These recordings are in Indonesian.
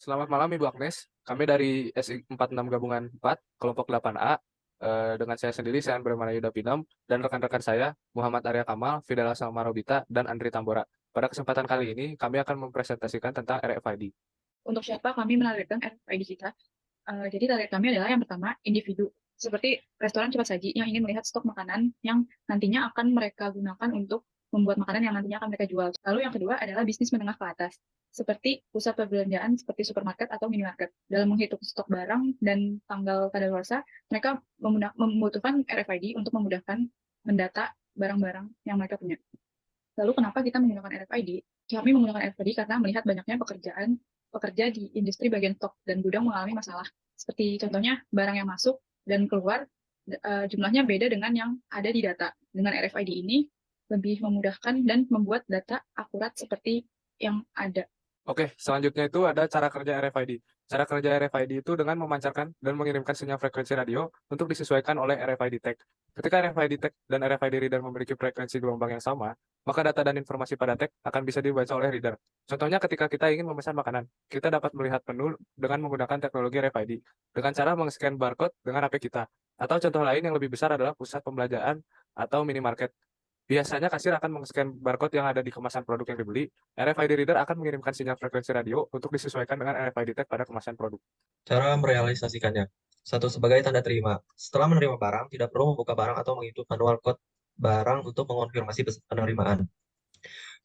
Selamat malam Ibu Agnes. Kami dari SI 46 Gabungan 4, kelompok 8A. Dengan saya sendiri, saya Bremana Yuda Pinam, dan rekan-rekan saya, Muhammad Arya Kamal, Fidel Hasan Marobita, dan Andri Tambora. Pada kesempatan kali ini, kami akan mempresentasikan tentang RFID. Untuk siapa kami menargetkan RFID kita? Jadi target kami adalah yang pertama, individu. Seperti restoran cepat saji yang ingin melihat stok makanan yang nantinya akan mereka gunakan untuk membuat makanan yang nantinya akan mereka jual. Lalu yang kedua adalah bisnis menengah ke atas. Seperti pusat perbelanjaan seperti supermarket atau minimarket. Dalam menghitung stok barang dan tanggal kadaluarsa, mereka membutuhkan RFID untuk memudahkan mendata barang-barang yang mereka punya. Lalu kenapa kita menggunakan RFID? Kami menggunakan RFID karena melihat banyaknya pekerja di industri bagian stok dan gudang mengalami masalah. Seperti contohnya barang yang masuk dan keluar jumlahnya beda dengan yang ada di data. Dengan RFID ini lebih memudahkan dan membuat data akurat seperti yang ada. Oke, selanjutnya itu ada cara kerja RFID. Cara kerja RFID itu dengan memancarkan dan mengirimkan sinyal frekuensi radio untuk disesuaikan oleh RFID tag. Ketika RFID tag dan RFID reader memiliki frekuensi gelombang yang sama, maka data dan informasi pada tag akan bisa dibaca oleh reader. Contohnya ketika kita ingin memesan makanan, kita dapat melihat menu dengan menggunakan teknologi RFID dengan cara meng-scan barcode dengan HP kita. Atau contoh lain yang lebih besar adalah pusat pembelanjaan atau minimarket. Biasanya kasir akan meng-scan barcode yang ada di kemasan produk yang dibeli. RFID reader akan mengirimkan sinyal frekuensi radio untuk disesuaikan dengan RFID tag pada kemasan produk. Cara merealisasikannya. Satu, sebagai tanda terima. Setelah menerima barang, tidak perlu membuka barang atau menginput manual code barang untuk mengonfirmasi penerimaan.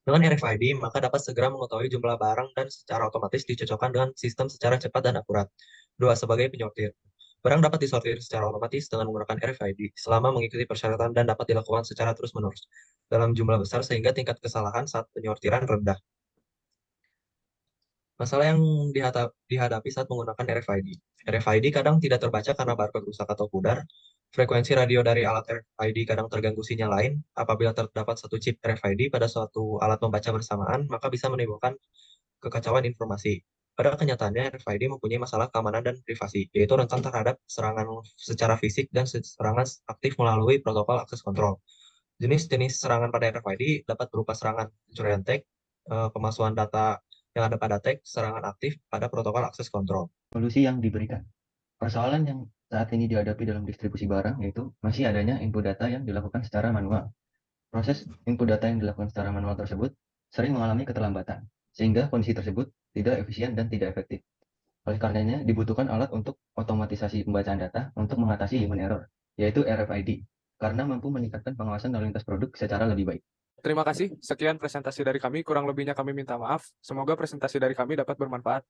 Dengan RFID, maka dapat segera mengetahui jumlah barang dan secara otomatis dicocokkan dengan sistem secara cepat dan akurat. Dua, sebagai penyortir. Barang dapat disortir secara otomatis dengan menggunakan RFID selama mengikuti persyaratan dan dapat dilakukan secara terus-menerus dalam jumlah besar sehingga tingkat kesalahan saat penyortiran rendah. Masalah yang dihadapi saat menggunakan RFID. RFID kadang tidak terbaca karena barcode rusak atau pudar. Frekuensi radio dari alat RFID kadang terganggu sinyal lain. Apabila terdapat satu chip RFID pada suatu alat membaca bersamaan, maka bisa menimbulkan kekacauan informasi. Pada kenyataannya, RFID mempunyai masalah keamanan dan privasi, yaitu rentan terhadap serangan secara fisik dan serangan aktif melalui protokol akses kontrol. Jenis-jenis serangan pada RFID dapat berupa serangan pencurian tag, pemalsuan data yang ada pada tag, serangan aktif pada protokol akses kontrol. Solusi yang diberikan. Persoalan yang saat ini dihadapi dalam distribusi barang yaitu masih adanya input data yang dilakukan secara manual. Proses input data yang dilakukan secara manual tersebut sering mengalami keterlambatan, sehingga kondisi tersebut tidak efisien dan tidak efektif. Oleh karenanya, dibutuhkan alat untuk otomatisasi pembacaan data untuk mengatasi human error, yaitu RFID, karena mampu meningkatkan pengawasan lalu lintas produk secara lebih baik. Terima kasih. Sekian presentasi dari kami. Kurang lebihnya kami minta maaf. Semoga presentasi dari kami dapat bermanfaat.